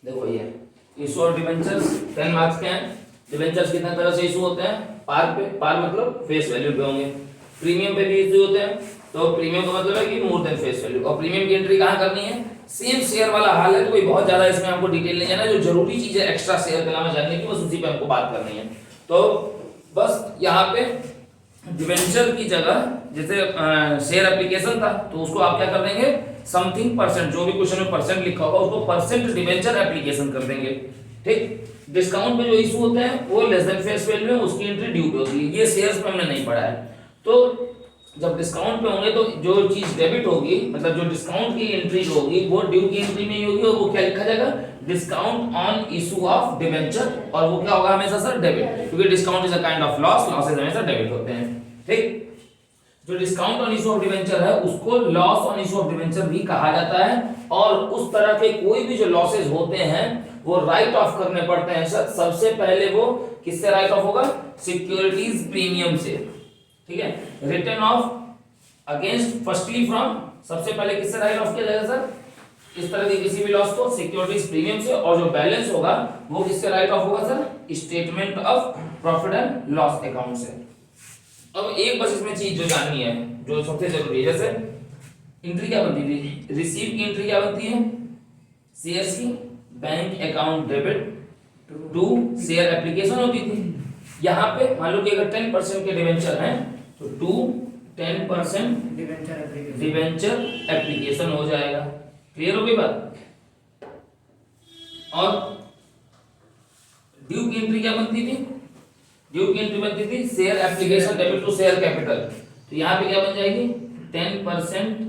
देखो ये issue of debentures 10 marks के हैं। डिबेंचर्स कितने तरह से इशू होते हैं? पार पे, पार मतलब फेस वैल्यू पे होंगे। प्रीमियम पे भी इशू होते हैं, तो प्रीमियम का मतलब है कि मोर देन फेस वैल्यू। और प्रीमियम की एंट्री कहाँ करनी है? सेम शेयर वाला हाल है, तो कोई बहुत ज्यादा इसमें हमको डिटेल नहीं जाना, जो जरूरी चीज है एक्स्ट्रा शेयर के अलावा जानने की, बस उसी पे हमको बात करनी है। तो बस यहाँ पे डिबेंचर की जगह जैसे शेयर एप्लीकेशन था, तो उसको आप क्या कर देंगे? समथिंग परसेंट, जो भी क्वेश्चन में परसेंट लिखा होगा उसको परसेंट डिबेंचर एप्लीकेशन कर देंगे। ठीक। डिस्काउंट पे जो इशू होते हैं वो लेस देन फेस वैल्यू है, उसकी एंट्री ड्यू पे होती है। ये शेयर्स पे हमने नहीं पढ़ा है। तो जब डिस्काउंट पे होंगे तो जो चीज डेबिट होगी, मतलब जो डिस्काउंट की एंट्री होगी वो ड्यू की एंट्री में ही होगी, और वो क्या लिखा जाएगा? Discount on issue of debenture. और वो क्या होगा हमेशा सर? डेबिट, क्योंकि discount is a kind of loss, losses हमेशा डेबिट होते हैं। ठीक। जो discount on issue of debenture है उसको loss on issue of debenture भी कहा जाता है। और उस तरह के कोई भी जो लॉसेस होते हैं वो राइट ऑफ करने पड़ते हैं सर। सबसे पहले वो किससे राइट ऑफ होगा? सिक्योरिटीज प्रीमियम से। ठीक है। Return of against firstly from, सबसे पहले किससे राइट ऑफ किया जाएगा सर? इस तरह की किसी भी लॉस को सिक्योरिटीज प्रीमियम से। और जो बैलेंस होगा वो किससे राइट ऑफ होगा sir? Statement of profit and loss account से। अब एक बस इसमें चीज जो जाननी है, जो सबसे जरूरी है, जैसे एंट्री क्या बनती थी? रिसीव की एंट्री क्या बनती है? शेयर्स की bank account debit to share application होती थी। यहाँ पे मान लो कि अगर 10% के डिवेंचर हैं तो टू 10% डिवेंचर एप्लीकेशन हो जाएगा। क्लियर हो गई बात? और ड्यू की एंट्री क्या बनती थी? ड्यू की एंट्री बनती थी share application debit to share capital. तो यहाँ पे क्या बन जाएगी? 10%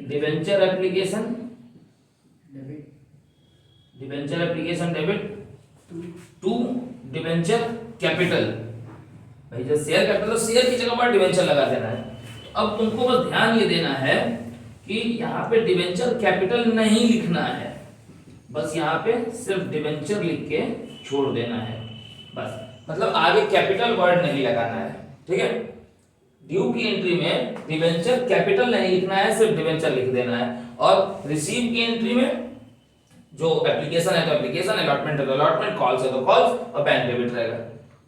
debenture application debit to debenture capital. भाई जब शेयर कैपिटल, तो शेयर की जगह पर डिवेंचर लगा देना है। तो अब तुमको बस ध्यान ये देना है कि यहाँ पे डिवेंचर कैपिटल नहीं लिखना है, बस यहाँ पे सिर्फ डिवेंचर लिख के छोड़ देना है बस। मतलब आगे कैपिटल वर्ड नहीं लगाना है। ठीक है। ड्यू की एंट्री में डिवेंचर कैपिटल नहीं लिखना है, सिर्फ डिवेंचर लिख देना है। और रिसीव की एंट्री में जो एप्लीकेशन है तो एप्लीकेशन, अलॉटमेंट है तो अलॉटमेंट, कॉल्स है तो कॉल्स, और बैंक डेबिट रहेगा।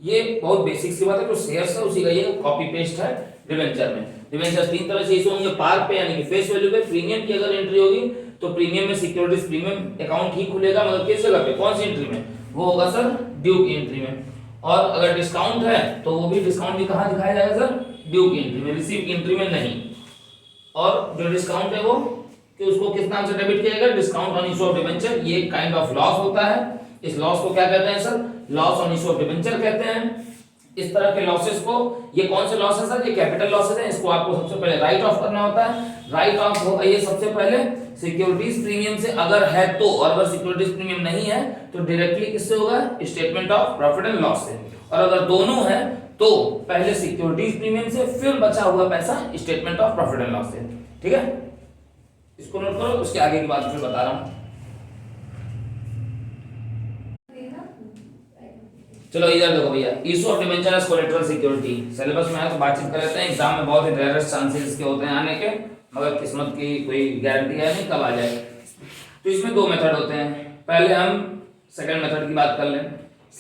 ये बहुत बेसिक सी बात है। जो शेयर्स है उसी का ये कॉपी पेस्ट है डिवेंचर में। डिवेंचर तीन तरह से इशू होंगे, पार पे यानी कि फेस वैल्यू पे। प्रीमियम की अगर एंट्री होगी तो प्रीमियम में सिक्योरिटीज प्रीमियम अकाउंट ही खुलेगा, मगर किस जगह पे, कौन सी एंट्री में? वो होगा सर ड्यू की एंट्री में। और अगर डिस्काउंट है तो वो भी डिस्काउंट भी कहां दिखाया जाएगा सर? ड्यू की एंट्री में, रिसीव की एंट्री में नहीं। और जो डिस्काउंट है वो कि उसको किस नाम से डेबिट किया जाएगा? Discount on issue of debenture. ये काइंड ऑफ लॉस होता है। इस लॉस को क्या कहते हैं sir? Loss on issue of debenture कहते हैं। इस तरह के लॉसेस को, ये कौन से लॉस है सर? ये कैपिटल लॉसेस हैं। इसको आपको सबसे पहले राइट ऑफ करना होता है। राइट ऑफ होगा ये सबसे पहले सिक्योरिटीज प्रीमियम से अगर है तो, और अगर सिक्योरिटीज प्रीमियम नहीं है तो डायरेक्टली किससे होगा? Statement of profit and loss से। और अगर दोनों है तो पहले सिक्योरिटीज प्रीमियम से, फिर बचा हुआ पैसा statement of profit and loss से। ठीक है। इसको नोट करो, उसके आगे की बात फिर बता रहा हूं। चलो इधर देखो भैया, issue of debenture as collateral security. Syllabus में है तो बातचीत कर लेते हैं। एग्जाम में बहुत ही रेयरेस्ट चांसेस के होते हैं आने के, मगर किस्मत की कोई गारंटी है नहीं कब आ जाए। तो इसमें दो मेथड होते हैं। पहले हम सेकंड मेथड की बात कर लें।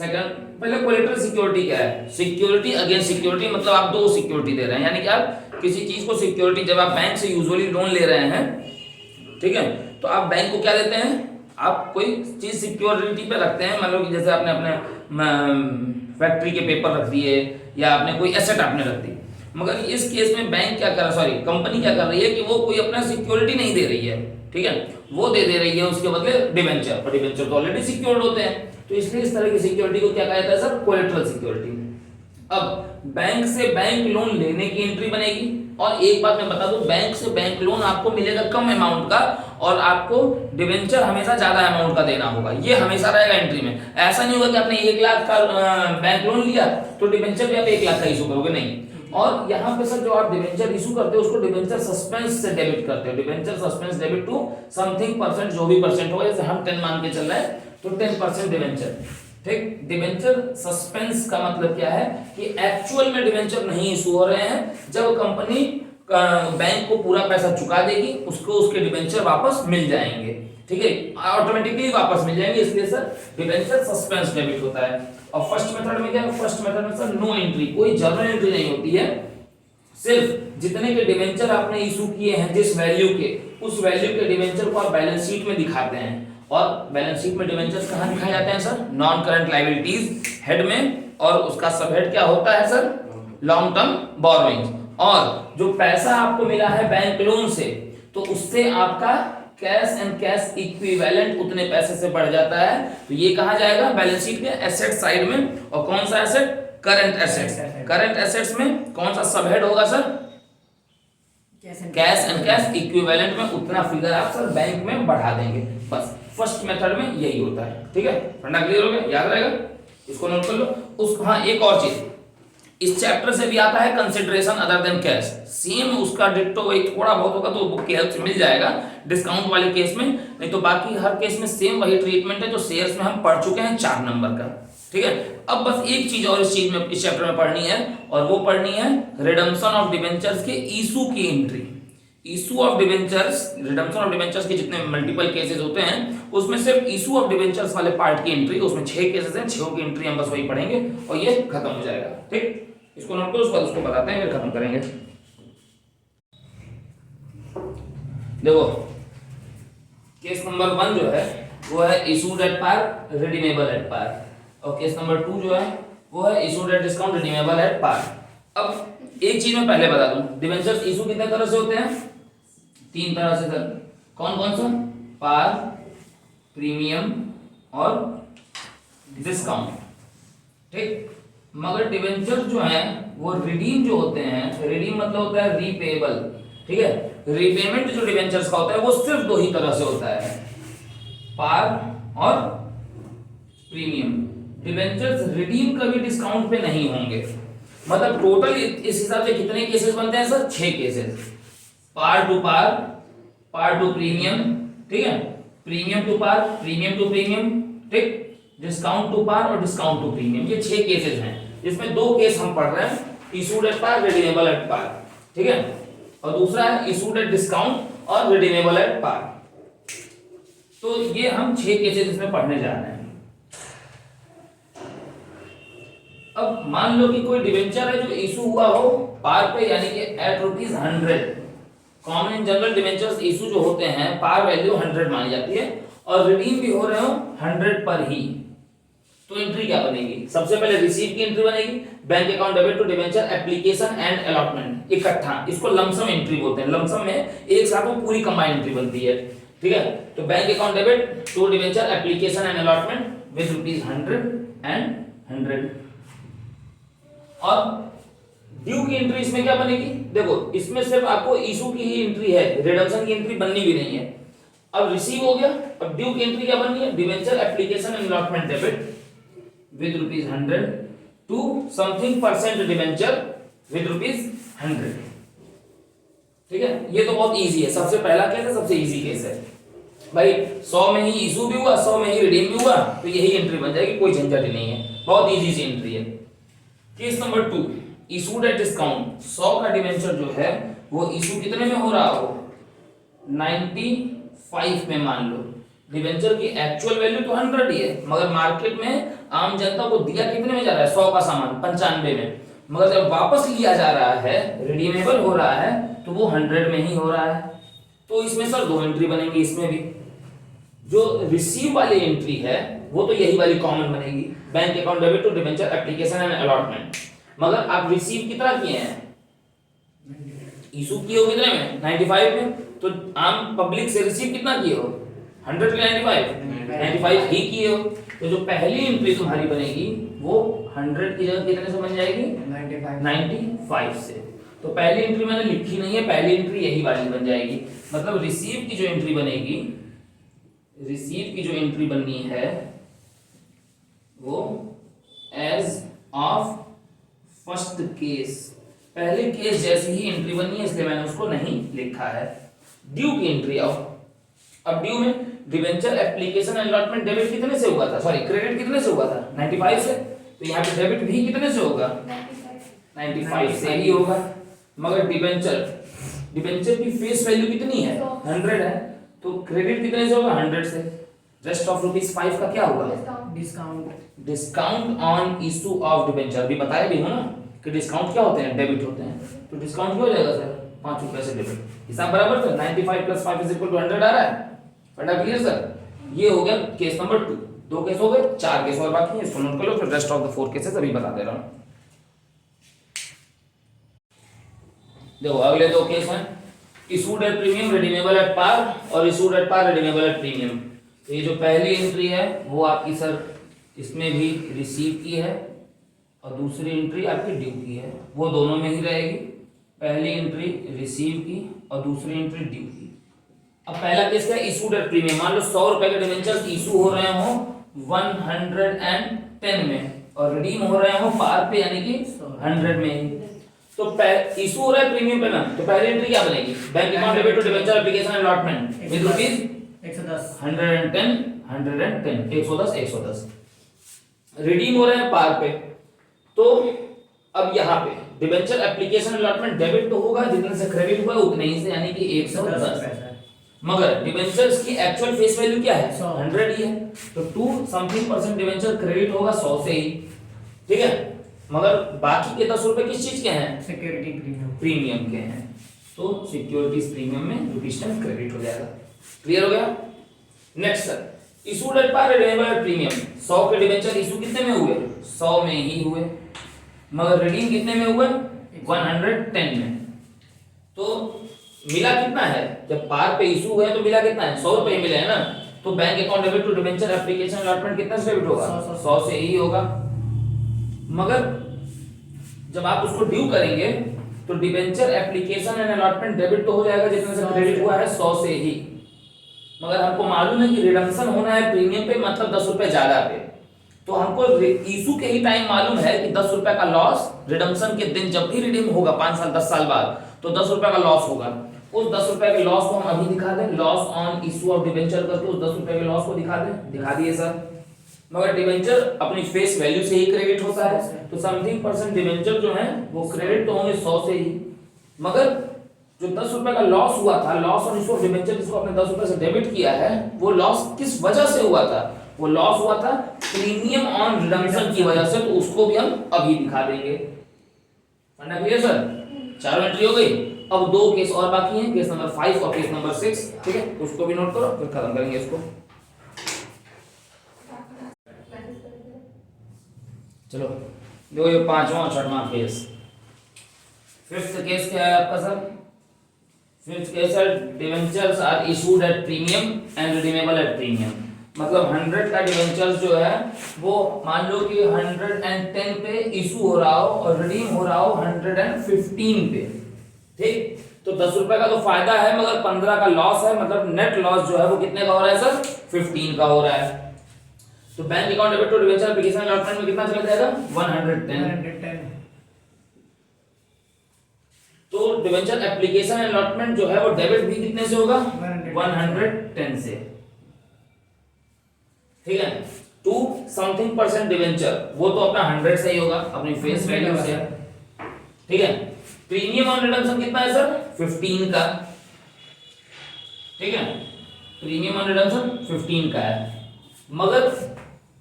पहले कोलेटरल सिक्योरिटी क्या है? सिक्योरिटी अगेंस्ट सिक्योरिटी, मतलब आप दो सिक्योरिटी दे रहे हैं, यानी कि आप किसी चीज को सिक्योरिटी, जब आप बैंक से यूजुअली लोन ले रहे हैं, ठीक है, तो आप बैंक को क्या देते हैं? आप कोई चीज सिक्योरिटी पे रखते हैं। मान लो कि जैसे आपने अपने फैक्ट्री के पेपर रख दिए, या आपने कोई एसेट आपने रख दी। मगर इस केस में बैंक क्या कर, सॉरी कंपनी क्या कर रही है कि वो कोई अपना सिक्योरिटी नहीं दे रही है। ठीक है, वो दे रही है उसके बदले डिबेंचर, और डिबेंचर तो ऑलरेडी सिक्योर्ड होते हैं। तो इसलिए इस तरह की सिक्योरिटी को क्या कहा जाता है सर? Collateral security. अब बैंक से बैंक लोन लेने की एंट्री बनेगी। और एक बात मैं बता दूं, बैंक से बैंक लोन आपको मिलेगा कम अमाउंट का, और आपको डिबेंचर हमेशा ज्यादा अमाउंट का देना होगा। ये हमेशा रहेगा एंट्री में। ऐसा नहीं होगा कि आपने 1 लाख का बैंक लोन लिया तो डिबेंचर भी आप 1 लाख का इशू करोगे, नहीं। और यहाँ पे सर जो आप डिबेंचर इशू करते हो उसको डिबेंचर सस्पेंस से डेबिट करते हो। Debenture suspense debit to something percent, जो भी परसेंट होगा, जैसे हम 10 मान के चल रहे हैं तो 10% डिबेंचर। ठीक। डिबेंचर सस्पेंस का मतलब क्या है कि एक्चुअल में डिबेंचर नहीं इशू हो रहे हैं। जब बैंक को पूरा पैसा चुका देगी, उसको उसके डिबेंचर वापस मिल जाएंगे, ठीक है, ऑटोमेटिकली वापस मिल जाएंगे, इसलिए सर डिबेंचर सस्पेंस डेबिट होता है। और फर्स्ट मेथड में क्या है, फर्स्ट मेथड में सर नो एंट्री, कोई जर्नल एंट्री नहीं होती है, सिर्फ जितने के डिबेंचर आपने इशू किए हैं जिस वैल्यू के, उस वैल्यू के डिबेंचर को आप बैलेंस शीट में दिखाते हैं। और बैलेंस शीट में डिबेंचर्स कहां दिखाए जाते हैं sir, non current liabilities head में, और उसका सब हेड क्या होता है सर, लॉन्ग टर्म बोरोइंग्स। और जो पैसा आपको मिला है बैंक लोन से, तो उससे आपका कैश एंड कैश इक्विवेलेंट उतने पैसे से बढ़ जाता है, तो ये कहा जाएगा बैलेंस शीट के एसेट साइड में। और कौन सा asset, current assets. Current assets में कौन सा सब हेड होगा sir, cash and cash equivalent में उतना फिगर आप सर बैंक में बढ़ा देंगे। बस फर्स्ट मेथड में यही होता है, ठीक है, फंडा क्लियर हो गया, याद रहेगा, इसको नोट कर लो। उस हाँ एक और चीज, इस चैप्टर से भी आता है consideration other than cash, same उसका डिट्टो वही, थोड़ा बहुत होगा तो बुक की हेल्प से मिल जाएगा डिस्काउंट वाले केस में, नहीं तो बाकी हर केस में सेम वही ट्रीटमेंट है जो शेयर्स में हम पढ़ चुके हैं 4 नंबर का, ठीक है। अब बस एक चीज और इस चीज में, इस चैप्टर में पढ़नी है, और वो पढ़नी है रिडम्पशन ऑफ डिबेंचर्स के इशू की entry. Issue of debentures, redemption of debentures के जितने मल्टीपल केसेस होते हैं उसमें सिर्फ इशू ऑफ डिबेंचर्स वाले पार्ट की एंट्री, उसमें 6 केसेस हैं, 6 की एंट्री हम बस वही पढ़ेंगे और ये खत्म हो जाएगा, ठीक। इसको नोट करो, उसके बाद उसको बताते हैं, फिर खत्म करेंगे। देखो केस नंबर 1 जो है वो है issued at par, redeemable at par, और केस नंबर 2 जो है वो है issued at discount, redeemable at par. अब एक चीज मैं पहले बता दूं, डिबेंचर्स इशू कितने तरह से होते हैं, 3 तरह से सर। कौन कौन सा, पार, प्रीमियम और डिस्काउंट, ठीक। मगर डिबेंचर जो है वो रिडीम जो होते हैं, रिडीम मतलब होता है रीपेबल, ठीक है। रीपेमेंट जो डिबेंचर्स का होता है वो सिर्फ 2 ही तरह से होता है, पार और प्रीमियम। डिबेंचर्स रिडीम कभी डिस्काउंट पे नहीं होंगे, मतलब टोटल इस हिसाब से कितने केसेस बनते हैं sir, 6 cases, par to par, par to premium, ठीक है, premium to par, premium to premium, ठीक, डिस्काउंट टू पार और डिस्काउंट टू प्रीमियम, ये 6 केसेस हैं, जिसमें 2 केस हम पढ़ रहे हैं, issued at par, redeemable at par, ठीक है, और दूसरा है इशूड एट डिस्काउंट और रिडीमेबल एट पार। तो ये हम 6 केसेस इसमें पढ़ने जा रहे हैं। अब मान लो कि कोई डिबेंचर है जो इशू हुआ हो पार पे, यानी कि एट ₹100। Common in general debentures issue जो होते हैं पार वैल्यू 100 मानी जाती है, और रिडीम भी हो रहे हो 100 पर ही, तो एंट्री क्या बनेगी, सबसे पहले रिसीव की एंट्री बनेगी, bank account debit to debenture application and allotment इकट्ठा, इसको लमसम एंट्री बोलते हैं, लमसम में एक साथ वो पूरी कंबाइंड एंट्री बनती है, ठीक है। तो bank account debit to debenture application and allotment with ₹100 and 100। और ड्यू की एंट्री इसमें क्या बनेगी, देखो इसमें सिर्फ आपको इशू की ही एंट्री है, रिडम्पशन की एंट्री बननी भी नहीं है। अब रिसीव हो गया, अब ड्यू की एंट्री क्या बननी है, debenture application and allotment debit with ₹100 to something percent debenture with ₹100, ठीक है। ये तो बहुत इजी है, सबसे पहला केस है, सबसे इजी केस है भाई, 100 में ही इशू भी हुआ, 100 में ही रिडीम भी हुआ, तो यही एंट्री बन जाएगी, कोई झंझट ही नहीं है, बहुत इजी सी एंट्री है। Case number 2 issued at discount, 100 का डिबेंचर जो है वो इशू कितने में हो रहा हो, 95 में मान लो, डिबेंचर की एक्चुअल वैल्यू तो 100 ही है, मगर मार्केट में आम जनता को दिया कितने में जा रहा है, 100 का सामान 95 में, मगर जब वापस लिया जा रहा है, रिडीमेबल हो रहा है, तो वो 100 में ही हो रहा है। तो इसमें सर 2 एंट्री बनेंगी, इसमें भी जो रिसीव वाली एंट्री है वो तो यही वाली कॉमन बनेगी, bank account debit to debenture application and allotment, मगर आप रिसीव कितना किए हैं, इशू किए हो कितने में, 95 में, तो आम पब्लिक से रिसीव कितना किए हो, 100 के 95 ही किए हो, तो जो पहली एंट्री तुम्हारी बनेगी वो 100 की जगह कितने से बन जाएगी, 95 से। तो पहली एंट्री मैंने लिखी नहीं है, पहली एंट्री यही वाली बन जाएगी, मतलब रिसीव की जो एंट्री बनेगी, रिसीव की जो एंट्री बननी है वो एज ऑफ फर्स्ट केस, पहले केस जैसी ही एंट्री बननी है, इसलिए मैंने उसको नहीं लिखा है। ड्यू की एंट्री आओ, अब ड्यू में डिबेंचर एप्लीकेशन अलॉटमेंट डेबिट कितने से हुआ था, सॉरी क्रेडिट कितने से हुआ था, 95 से, तो यहाँ पे डेबिट भी कितने से होगा, 95 से ही होगा, मगर डिबेंचर डिबेंचर की फेस वैल्यू कितनी है 100 है, तो क्रेडिट कितने से होगा 100 से। रेस्ट ऑफ ₹5 का क्या होगा discount on issue of debenture. अभी बताया भी हो ना कि डिस्काउंट क्या होते हैं डेबिट होते हैं, तो डिस्काउंट क्या हो जाएगा सर ₹5 से डेबिट। हिसाब बराबर सर 95 + 5 = 100 आ रहा है। फंडा क्लियर सर। ये हो गया केस नंबर 2। 2 केस हो गए, 4 केस और बाकी हैं, इसको नोट कर लो, फिर रेस्ट ऑफ द 4 केसेस अभी बता दे रहा हूं। देखो अगले 2 केस हैं issued at premium redeemable at par और issued at par redeemable at premium. तो ये जो पहली एंट्री है वो आपकी सर इसमें भी रिसीव की है और दूसरी एंट्री आपकी ड्यू की है, वो दोनों में ही रहेगी। पहली एंट्री रिसीव की और दूसरी एंट्री ड्यू की। अब पहला केस क्या है इशूड एट प्रीमियम। मान लो 100 रुपए के डिबेंचर्स इशू हो रहे हो 110 में और रिडीम हो रहे हो पार पे यानी कि 100 में ही। तो इशू हो रहा है प्रीमियम पे ना, तो पहली एंट्री क्या बनेगी bank account debit to debenture application allotment with ₹110 110 redeem हो रहे हैं पार पे। तो अब यहाँ पे डिबेंचर एप्लीकेशन अलॉटमेंट डेबिट तो होगा जितने से क्रेडिट हुआ उतने ही से यानी कि 110, मगर डिबेंचर्स की एक्चुअल फेस वैल्यू क्या है 100 ही है, तो 2% डिबेंचर क्रेडिट होगा 100 से ही, ठीक है। मगर बाकी के 10 रुपए किस चीज के हैं सिक्योरिटी प्रीमियम के हैं, तो सिक्योरिटीज प्रीमियम में ₹10 क्रेडिट हो जाएगा। क्लियर हो गया। Next sir issued at par redeemable premium. 100 के डिबेंचर इशू कितने में हुए 100 में ही हुए, मगर रिडीम कितने में हुए 110 में। तो मिला कितना है जब पार पे इशू हुए तो मिला कितना है 100 रुपए मिले है ना, तो bank account debit to debenture application allotment कितना से डेबिट होगा 100 से ही होगा। मगर जब आप उसको ड्यू करेंगे तो debenture application and allotment debit तो हो जाएगा जितने से क्रेडिट हुआ है 100 से ही, मगर हमको मालूम है कि रिडम्पशन होना है प्रीमियम पे मतलब 10 रुपए ज्यादा पे, तो हमको इशू के ही टाइम मालूम है कि 10 रुपए का लॉस रिडम्पशन के दिन जब भी रिडीम होगा 5 साल 10 साल बाद तो 10 रुपए का लॉस होगा। उस 10 रुपए के लॉस को हम अभी दिखा दें, loss on issue of debenture करके उस 10 रुपए के लॉस को दिखा दें, दिखा दिए सर। मगर डिबेंचर अपनी फेस वैल्यू से ही क्रेडिट होता है, तो समथिंग % डिबेंचर जो है वो क्रेडिट तो होंगे 100 से ही, मगर जो 10 रुपए का लॉस हुआ था loss on issue of debenture जिसको आपने 10 रुपए से डेबिट किया है वो लॉस किस वजह से हुआ था, वो लॉस हुआ था प्रीमियम ऑन रिडम्पशन की वजह से, तो उसको भी हम अभी दिखा देंगे। फंडा क्लियर सर। 4 एंट्री हो गई। अब 2 केस और बाकी हैं, केस नंबर 5 और केस नंबर 6, ठीक है, उसको भी नोट करो फिर खत्म करेंगे इसको। चलो देखो ये 5वां और 6वां केस। 5th केस क्या है आपका सर 5th केस है debentures are issued at premium and redeemable at premium. मतलब 100 का डिबेंचर्स जो है वो मान लो कि 110 पे इशू हो रहा हो और रिडीम हो रहा हो 115 पे, ठीक। तो 10 रुपए का तो फायदा है मगर 15 का लॉस है, मतलब नेट लॉस जो है वो कितने का हो रहा है सर 15 का हो रहा है। तो bank account debit to debenture application allotment में कितना चला जाएगा 110। तो डिबेंचर एप्लीकेशन अलॉटमेंट जो है वो डेबिट भी कितने से होगा 110 से, ठीक है। 2% डिबेंचर वो तो अपना 100 से ही होगा अपनी फेस वैल्यू से, ठीक है। प्रीमियम ऑन रिडम्पशन कितना है सर 15 का, ठीक है। प्रीमियम ऑन रिडम्पशन 15 का है, मगर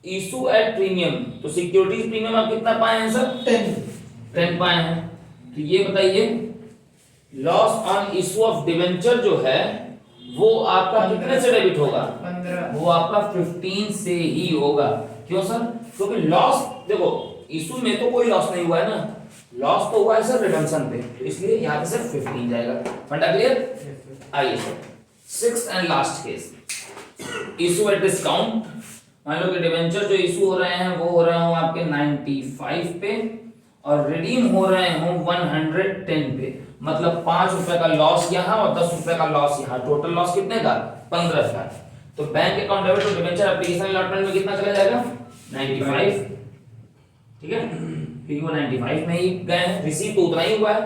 इशू एट प्रीमियम तो सिक्योरिटीज प्रीमियम आप कितना पाए हैं सर 10 पाए हैं। तो ये बताइए loss on issue of debenture जो है वो आपका कितने से डेबिट होगा 15, वो आपका 15 से ही होगा। क्यों सर, क्योंकि लॉस देखो इशू में तो कोई लॉस नहीं हुआ है ना, लॉस तो हुआ है सर रिडम्पशन पे, तो इसलिए यहाँ पे सिर्फ 15 जाएगा। फंडा क्लियर। आइए sir 6th and last case issue at discount. मान लो कि डिबेंचर जो इशू हो रहे हैं वो हो रहे हो आपके 95 पे और रिडीम हो रहे हो 110 पे, मतलब 5 रुपए का लॉस यहाँ और 10 रुपए का लॉस यहाँ, टोटल लॉस कितने का 15 का। तो bank account debit to debenture application allotment में कितना चला जाएगा 95, ठीक है, क्योंकि वो 95 में ही गए हैं, रिसीव तो उतना ही हुआ है।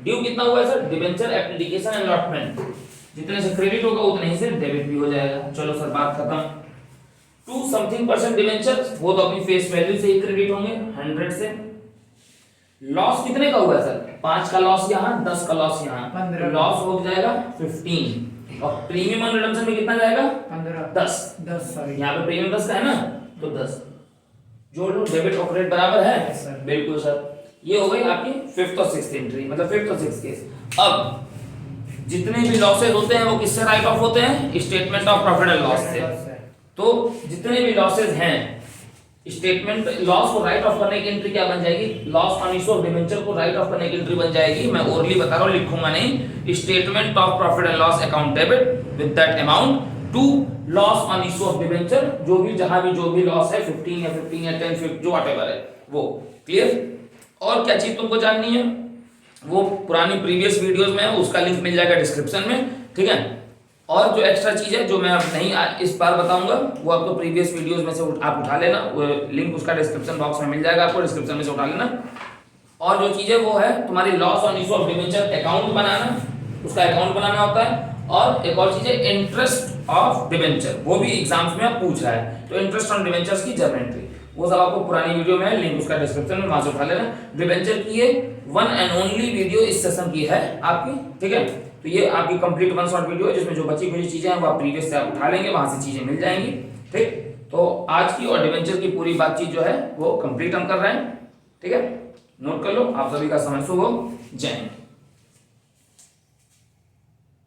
ड्यू कितना हुआ है सर डिबेंचर एप्लीकेशन अलॉटमेंट जितने से क्रेडिट होगा उतने ही से डेबिट भी हो जाएगा। चलो सर बात खत्म। 2% डिबेंचर वो तो अपनी फेस वैल्यू से ही क्रेडिट होंगे 100 से, लॉस कितने का हुआ है सर? 5 का लॉस यहाँ, 10 का लॉस यहाँ, 15 लॉस हो जाएगा 15 और प्रीमियम ऑन रिडम्पशन में कितना जाएगा? 10 सॉरी यहाँ पे प्रीमियम 10 का है ना, तो 10 जोड़ लो, डेबिट और क्रेडिट बराबर है सर। बिल्कुल सर। ये हो गई आपकी 5th और 6th एंट्री, मतलब 5th और 6th केस। अब जितने भी लॉसेस होते हैं वो किससे राइट ऑफ होते हैं? Statement of profit and loss से। तो जितने भी लॉसेस हैं, स्टेटमेंट लॉस को राइट ऑफ करने की एंट्री क्या बन जाएगी? Loss on issue of debenture को राइट ऑफ करने की एंट्री बन जाएगी। मैं ओरली बता रहा हूं, लिखूंगा नहीं। Statement of profit and loss account debit with that amount to loss on issue of debenture, जो भी जहां भी जो भी लॉस है 15 या 10 जो व्हाटएवर है वो। क्लियर? और क्या चीज तुमको जाननी है वो पुरानी प्रीवियस वीडियोस में है, उसका लिंक मिल जाएगा डिस्क्रिप्शन में, ठीक है। और जो एक्स्ट्रा चीज है जो मैं अब नहीं इस बार बताऊंगा वो आपको प्रीवियस वीडियोस में से आप उठा लेना, वो लिंक उसका डिस्क्रिप्शन बॉक्स में मिल जाएगा, आपको डिस्क्रिप्शन में से उठा लेना। और जो चीज है वो है तुम्हारी loss on issue of debenture account बनाना, उसका अकाउंट बनाना होता है। और एक और चीज है इंटरेस्ट ऑफ डिबेंचर, वो भी एग्जाम्स में पूछ रहा है, तो इंटरेस्ट ऑन डिबेंचर्स की जर्नल एंट्री वो सब आपको पुरानी वीडियो में है, लिंक उसका डिस्क्रिप्शन में, वहां से उठा लेना। डिबेंचर की ये वन एंड ओनली वीडियो इस सेशन की है आपकी, ठीक है। तो ये आपकी कंप्लीट वन शॉट वीडियो है जिसमें जो बची खुची चीजें हैं वो आप प्रीवियस से आप उठा लेंगे, वहां से चीजें मिल जाएंगी, ठीक। तो आज की और डिबेंचर की पूरी बातचीत जो है वो कंप्लीट हम कर रहे हैं, ठीक है। नोट कर लो। आप सभी का समय शुभ हो। जय हिंद।